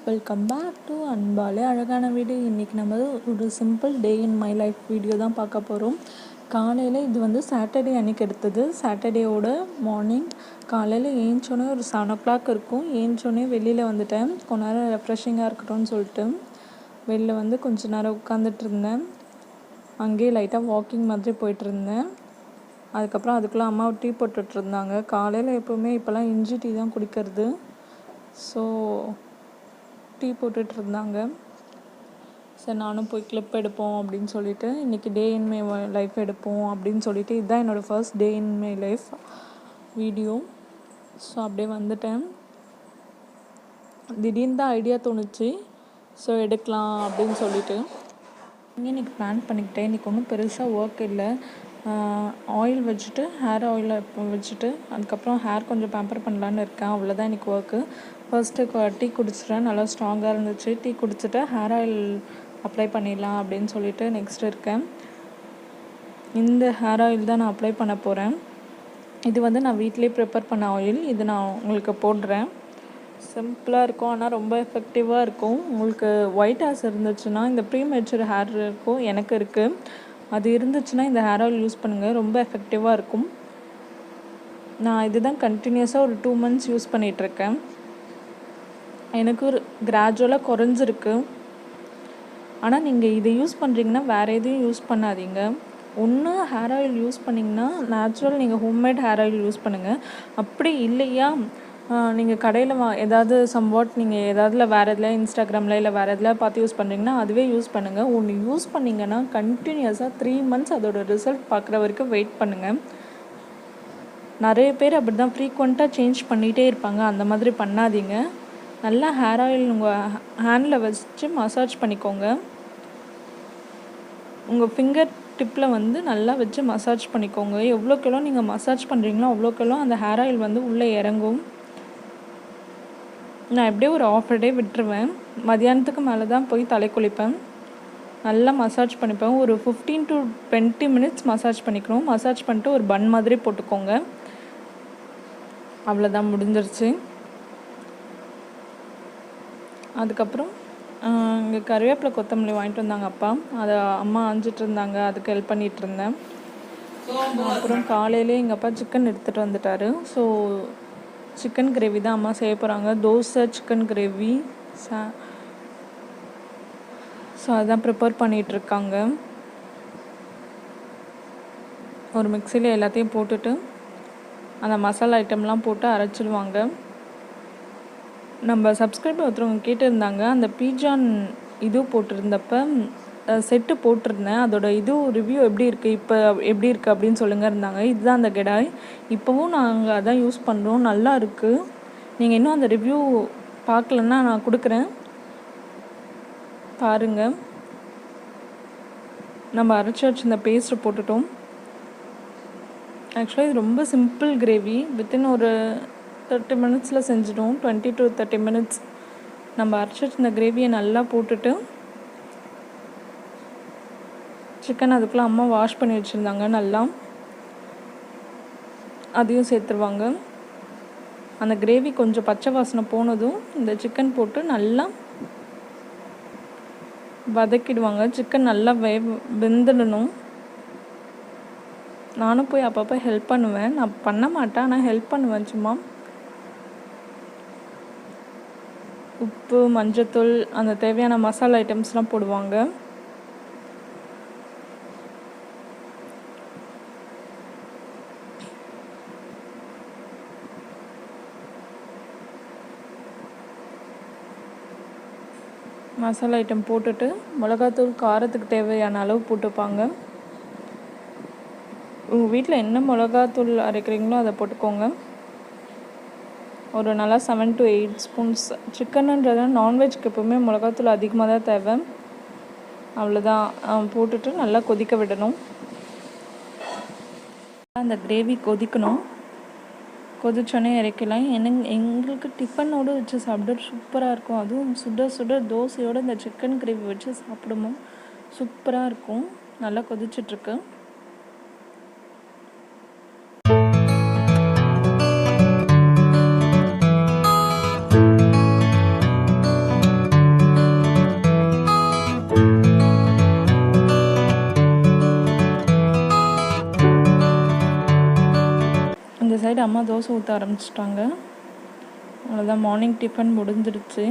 Welcome back to அன்பாலே அழகான வீடு. இன்றைக்கி நம்ம ஒரு simple day in my life video தான் பார்க்க போகிறோம். காலையில் இது வந்து சாட்டர்டே அன்றைக்கி எடுத்தது. சாட்டர்டேவோட மார்னிங் காலையில் ஏஞ்சோடனே ஒரு 7 o'clock இருக்கும். ஏஞ்சோடனே வெளியில் வந்துட்டேன். கொஞ்ச நேரம் ரெஃப்ரெஷிங்காக இருக்கட்டும்னு சொல்லிட்டு வெளில வந்து கொஞ்ச நேரம் உட்காந்துட்டு இருந்தேன். அங்கேயே லைட்டாக வாக்கிங் மாதிரி போயிட்டுருந்தேன். அதுக்கப்புறம் அதுக்குள்ளே அம்மா டீ போட்டுட்ருந்தாங்க. காலையில் எப்போவுமே இப்போல்லாம் இஞ்சி டீ தான் குடிக்கிறது. ஸோ டீ போட்டுட்ருந்தாங்க. சரி நானும் போய் கிளிப் எடுப்போம் அப்படின்னு சொல்லிட்டு இன்றைக்கி டே இன் மை லைஃப் எடுப்போம் அப்படின்னு சொல்லிட்டு இதுதான் என்னோடய first day in my life video. So அப்படியே வந்துட்டேன். திடீர்னு தான் ஐடியா தோணுச்சு, ஸோ எடுக்கலாம் அப்படின்னு சொல்லிட்டு இன்றைக்கி பிளான் பண்ணிக்கிட்டேன். இன்றைக்கி ஒன்றும் பெருசாக ஒர்க் இல்லை. ஆயில் வச்சுட்டு ஹேர் ஆயில் வச்சுட்டு அதுக்கப்புறம் ஹேர் கொஞ்சம் பேம்பர் பண்ணலான்னு இருக்கேன். அவ்வளோதான் இன்றைக்கி ஒர்க்கு. First tea குடிச்சிட்டேன். நல்லா ஸ்ட்ராங்காக இருந்துச்சு. டீ குடிச்சிட்டு ஹேர் ஆயில் அப்ளை பண்ணிடலாம் அப்படின்னு சொல்லிட்டு நெக்ஸ்ட் இருக்கேன். இந்த ஹேர் ஆயில் தான் நான் அப்ளை பண்ண போகிறேன். இது வந்து நான் வீட்டிலே ப்ரிப்பேர் பண்ண ஆயில். இது நான் உங்களுக்கு போடுறேன். சிம்பிளாக இருக்கும், ஆனால் ரொம்ப எஃபெக்டிவாக இருக்கும். உங்களுக்கு ஒயிட் ஹேர்ஸ் இருந்துச்சுன்னா இந்த ப்ரீ மெச்சூர் ஹேர் இருக்கும், எனக்கு இருக்குது. அது இருந்துச்சுன்னா இந்த ஹேர் ஆயில் யூஸ் பண்ணுங்கள், ரொம்ப எஃபெக்டிவாக இருக்கும். நான் இதுதான் கண்டினியூஸாக ஒரு 2 months யூஸ் பண்ணிகிட்ருக்கேன். எனக்கு ஒரு கிராஜுவலாக குறைஞ்சிருக்கு. ஆனால் நீங்கள் இதை யூஸ் பண்ணுறீங்கன்னா வேறு எதையும் யூஸ் பண்ணாதீங்க. ஒன்று ஹேர் ஆயில் யூஸ் பண்ணிங்கன்னா நேச்சுரல் நீங்கள் ஹோம்மேட் ஹேர் ஆயில் யூஸ் பண்ணுங்கள். அப்படி இல்லையா நீங்கள் கடையில் ஏதாவது சம்வாட் நீங்கள் ஏதாவதுல வேறு எதில் இன்ஸ்டாகிராமில் இல்லை வேறு எதில் பார்த்து யூஸ் பண்ணுறீங்கன்னா அதுவே யூஸ் பண்ணுங்கள். ஒன்று யூஸ் பண்ணிங்கன்னா கண்டினியூஸாக 3 months அதோட ரிசல்ட் பார்க்குற வரைக்கும் வெயிட் பண்ணுங்கள். நிறைய பேர் அப்படி தான் ஃப்ரீக்வெண்ட்டாக சேஞ்ச் பண்ணிகிட்டே இருப்பாங்க. அந்த மாதிரி பண்ணாதீங்க. நல்லா ஹேர் ஆயில் உங்கள் ஹேண்டில் வச்சு மசாஜ் பண்ணிக்கோங்க. உங்கள் ஃபிங்கர் டிப்பில் வந்து நல்லா வச்சு மசாஜ் பண்ணிக்கோங்க. எவ்வளோக்கெவ்வளோ நீங்கள் மசாஜ் பண்ணுறீங்களோ அவ்வளோக்கெவ்வளோ அந்த ஹேர் ஆயில் வந்து உள்ளே இறங்கும். நான் எப்படியே ஒரு 1/2 day விட்டுருவேன். மதியானத்துக்கு மேலே தான் போய் தலை குளிப்பேன். நல்லா மசாஜ் பண்ணிப்பேன். ஒரு 15 to 20 minutes மசாஜ் பண்ணிக்கணும். மசாஜ் பண்ணிட்டு ஒரு பன் மாதிரி போட்டுக்கோங்க. அவ்வளோதான், முடிஞ்சிருச்சு. அதுக்கப்புறம் இங்கே கருவேப்பிலை கொத்தமல்லி வாங்கிட்டு வந்தாங்க அப்பா. அதை அம்மா ஆஞ்சிட்டு இருந்தாங்க, அதுக்கு ஹெல்ப் பண்ணிகிட்டு இருந்தேன். அப்புறம் காலையிலே எங்கள் அப்பா சிக்கன் எடுத்துகிட்டு வந்துட்டார். ஸோ சிக்கன் கிரேவி தான் அம்மா செய்ய போகிறாங்க. Dosa, chicken gravy. ஸோ அதுதான் ப்ரிப்பேர் பண்ணிகிட்ருக்காங்க. ஒரு மிக்சியில் எல்லாத்தையும் போட்டுட்டு அந்த மசாலா ஐட்டம்லாம் போட்டு அரைச்சிடுவாங்க. நம்ம சப்ஸ்கிரைபர் ஒருத்தவங்க கேட்டிருந்தாங்க, அந்த பீஜான் இது போட்டிருந்தப்ப செட்டு போட்டிருந்தேன், அதோட ரிவ்யூ எப்படி இருக்குது, இப்போ எப்படி இருக்குது அப்படின்னு சொல்லுங்க இருந்தாங்க. இதுதான் அந்த கெடாய். இப்போவும் நாங்கள் அதான் யூஸ் பண்ணுறோம், நல்லா இருக்குது. நீங்கள் இன்னும் அந்த ரிவ்யூ பார்க்கலன்னா நான் கொடுக்குறேன், பாருங்கள். நம்ம அரைச்சி வச்சு இந்த பேஸ்ட்டை போட்டுட்டோம். ஆக்சுவலாக இது ரொம்ப சிம்பிள் கிரேவி. வித்தின் ஒரு 30 minutes செஞ்சிட்டோம். 20 to 30 minutes. நம்ம அரைச்சி வச்சிருந்த கிரேவியை நல்லா போட்டுட்டு சிக்கன் அதுக்குள்ளே அம்மா வாஷ் பண்ணி வச்சுருந்தாங்க, நல்லா அதையும் சேர்த்துருவாங்க. அந்த கிரேவி கொஞ்சம் பச்சை வாசனை போனதும் இந்த சிக்கன் போட்டு நல்லா வதக்கிடுவாங்க. சிக்கன் நல்லா வெந்துடணும். நானும் போய் அப்பப்போ ஹெல்ப் பண்ணுவேன். நான் பண்ண மாட்டேன், ஆனால் ஹெல்ப் பண்ணுவேன். சும்மா உப்பு, மஞ்சத்தூள், அந்த தேவையான மசாலா ஐட்டம்ஸ்லாம் போடுவாங்க. மசாலா ஐட்டம் போட்டுட்டு மிளகாத்தூள் காரத்துக்கு தேவையான அளவு போட்டுப்பாங்க. உங்கள் வீட்டில் என்ன மிளகாத்தூள் அரைக்கிறீங்களோ அதை போட்டுக்கோங்க. ஒரு நல்லா 7 to 8 spoons. சிக்கனுன்றது நான்வெஜ்க்கு எப்போவுமே மிளகாத்தூள் அதிகமாக தான் தேவை. அவ்வளோதான். போட்டுட்டு நல்லா கொதிக்க விடணும். அந்த கிரேவி கொதிக்கணும். கொதிச்சோன்னே இறக்கலாம். எங்களுக்கு டிஃபனோடு வச்சு சாப்பிட சூப்பராக இருக்கும். அதுவும் சுட சுட தோசையோடு இந்த சிக்கன் கிரேவி வச்சு சாப்பிடுவோம், சூப்பராக இருக்கும். நல்லா கொதிச்சிட்ருக்கு. சைடு அம்மா தோசை ஊற்ற ஆரம்பிச்சிட்டாங்க. அவ்வளோதான், மார்னிங் டிஃபன் முடிஞ்சிடுச்சு.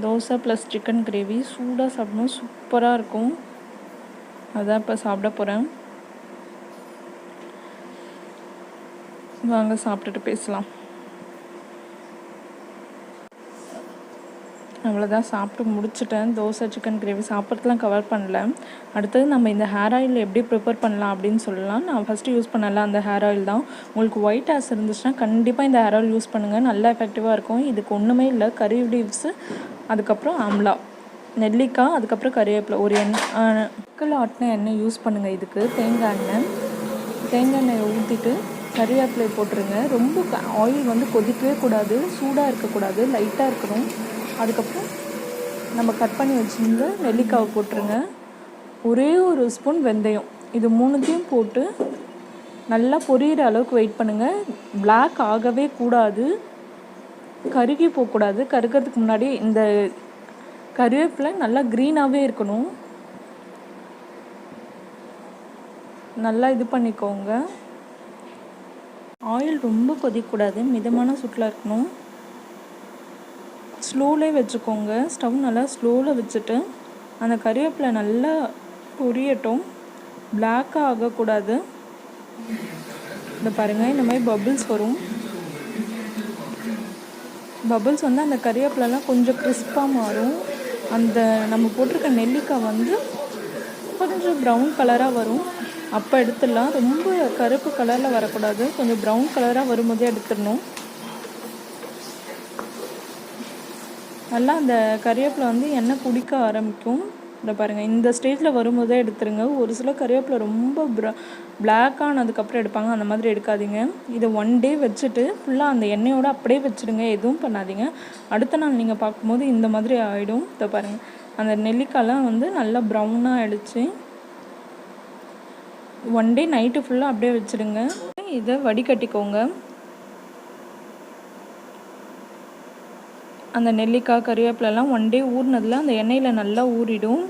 தோசை ப்ளஸ் சிக்கன் கிரேவி சூடாக சாப்பிடணும், சூப்பராக இருக்கும். அதான் இப்போ சாப்பிட போகிறேன். வாங்க சாப்பிட்டுட்டு பேசலாம். அவ்வளோதான், சாப்பிட்டு முடிச்சிட்டேன். தோசை சிக்கன் கிரேவி சாப்பிட்றதுலாம் கவர் பண்ணல. அடுத்தது நம்ம இந்த ஹேர் ஆயில் எப்படி ப்ரிப்பேர் பண்ணலாம் அப்படின்னு சொல்லலாம். நான் ஃபஸ்ட்டு யூஸ் பண்ணல அந்த ஹேர் ஆயில் தான். உங்களுக்கு ஒயிட் ஹேர்ஸ் இருந்துச்சுன்னா கண்டிப்பாக இந்த ஹேர் ஆயில் யூஸ் பண்ணுங்கள், நல்லா எஃபெக்டிவாக இருக்கும். இதுக்கு ஒன்றுமே இல்லை, கறி லீவ்ஸு, அதுக்கப்புறம் ஆம்லா, நெல்லிக்காய், அதுக்கப்புறம் கறிவேப்பிலை, ஒரு எண்ணெய் ஆட்டின எண்ணெய் யூஸ் பண்ணுங்கள். இதுக்கு தேங்காய் எண்ணெயை ஊற்றிட்டு கறிவேப்பிலை போட்டுருங்க. ரொம்ப ஆயில் வந்து கொதிக்கவே கூடாது, சூடாக இருக்கக்கூடாது, லைட்டாக இருக்கணும். அதுக்கப்புறம் நம்ம கட் பண்ணி வச்சுருந்த நெல்லிக்காவை போட்டுருங்க. ஒரே ஒரு ஸ்பூன் வெந்தயம், இது 3த்தையும் போட்டு நல்லா பொரியிற அளவுக்கு வெயிட் பண்ணுங்கள். பிளாக் ஆகவே கூடாது, கருகி போகக்கூடாது. கருக்கிறதுக்கு முன்னாடி இந்த கருவேப்பிலை நல்லா க்ரீனாகவே இருக்கணும். நல்லா இது பண்ணிக்கோங்க. ஆயில் ரொம்ப கொதிக்கக்கூடாது, மிதமான சூட்டில் இருக்கணும். ஸ்லோவிலே வச்சுக்கோங்க, ஸ்டவ் நல்லா ஸ்லோவில் வச்சுட்டு அந்த கறிவேப்பிலை நல்லா பொரியட்டும், பிளாக்காக ஆகக்கூடாது. இந்த பாருங்கள், இந்த மாதிரி பபிள்ஸ் வரும். பபிள்ஸ் வந்து அந்த கறிவேப்பிலெலாம் கொஞ்சம் கிறிஸ்பாக மாறும். அந்த நம்ம போட்டிருக்க நெல்லிக்காய் வந்து கொஞ்சம் ப்ரௌன் கலராக வரும், அப்போ எடுத்துடலாம். ரொம்ப கருப்பு கலரில் வரக்கூடாது, கொஞ்சம் ப்ரௌன் கலராக வரும்போதே எடுத்துடணும். நல்லா அந்த கறிவேப்பிலை வந்து எண்ணெய் குடிக்க ஆரம்பிக்கும். இந்த பாருங்கள், இந்த ஸ்டேஜில் வரும்போதே எடுத்துருங்க. ஒரு சில கறிவேப்பிலை ரொம்ப பிளாக் ஆனதுக்கப்புறம் எடுப்பாங்க, அந்த மாதிரி எடுக்காதீங்க. இதை 1 டே வச்சுட்டு ஃபுல்லாக அந்த எண்ணெயோடு அப்படியே வச்சுடுங்க, எதுவும் பண்ணாதீங்க. அடுத்த நாள் நீங்கள் பார்க்கும்போது இந்த மாதிரி ஆகிடும். இதை பாருங்கள், அந்த நெல்லிக்காயெலாம் வந்து நல்லா ப்ரௌனாக ஆகிடுச்சு. 1 டே நைட்டு ஃபுல்லாக அப்படியே வச்சுடுங்க. இதை வடிகட்டிக்கோங்க. அந்த நெல்லிக்காய் கறிவேப்பிலெலாம் 1 டே ஊறினதில் அந்த எண்ணெயில் நல்லா ஊறிடும்.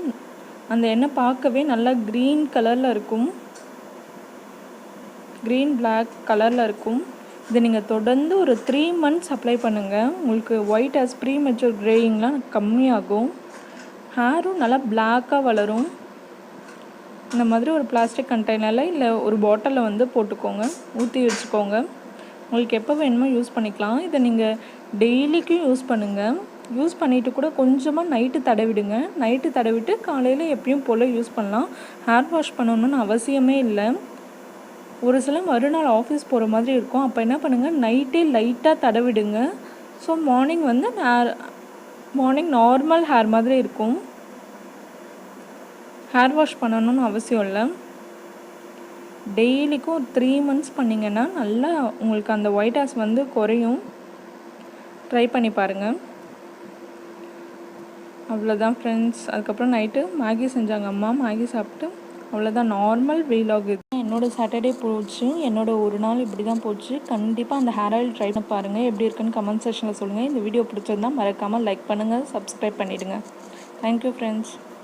அந்த எண்ணெய் பார்க்கவே நல்லா க்ரீன் கலரில் இருக்கும், க்ரீன் பிளாக் கலரில் இருக்கும். இதை நீங்கள் தொடர்ந்து ஒரு 3 months அப்ளை பண்ணுங்கள். உங்களுக்கு ஒயிட் ஹேர்ஸ் ப்ரீமெச்சூர் க்ரேயிங்லாம் கம்மியாகும், ஹேரும் நல்லா பிளாக்காக வளரும். இந்த மாதிரி ஒரு பிளாஸ்டிக் கண்டெய்னரில் இல்லை ஒரு பாட்டிலில் வந்து போட்டுக்கோங்க, ஊற்றி வச்சுக்கோங்க. உங்களுக்கு எப்போ வேணுமோ யூஸ் பண்ணிக்கலாம். இதை நீங்கள் டெய்லிக்கும் யூஸ் பண்ணுங்கள். யூஸ் பண்ணிவிட்டு கூட கொஞ்சமாக நைட்டு தடவிடுங்க. நைட்டு தடவிட்டு காலையில் எப்பயும் போல் யூஸ் பண்ணலாம். ஹேர் வாஷ் பண்ணணுன்னு அவசியமே இல்லை. ஒரு சில மறுநாள் ஆஃபீஸ் போகிற மாதிரி இருக்கும், அப்போ என்ன பண்ணுங்கள், நைட்டே லைட்டாக தடவிடுங்க. ஸோ மார்னிங் வந்து மார்னிங் நார்மல் ஹேர் மாதிரி இருக்கும். ஹேர் வாஷ் பண்ணணுன்னு அவசியம் இல்லை. டெய்லிக்கும் ஒரு 3 months பண்ணிங்கன்னா நல்லா உங்களுக்கு அந்த ஒயிட் ஹேர்ஸ் வந்து குறையும். ட்ரை பண்ணி பாருங்கள். அவ்வளோதான் ஃப்ரெண்ட்ஸ். அதுக்கப்புறம் நைட்டு மேகி செஞ்சாங்க அம்மா, மேகி சாப்பிட்டு அவ்வளோதான். நார்மல் வீலாக் இது. என்னோடய சாட்டர்டே போச்சு, என்னோடய ஒரு நாள் இப்படி தான் போச்சு. கண்டிப்பாக அந்த ஹேர் ஆயில் ட்ரை பண்ணி பாருங்கள், எப்படி இருக்குன்னு கமெண்ட் செக்ஷனில் சொல்லுங்கள். இந்த வீடியோ பிடிச்சிருந்தால் மறக்காமல் லைக் பண்ணுங்கள், சப்ஸ்கிரைப் பண்ணிவிடுங்க. Thank you friends.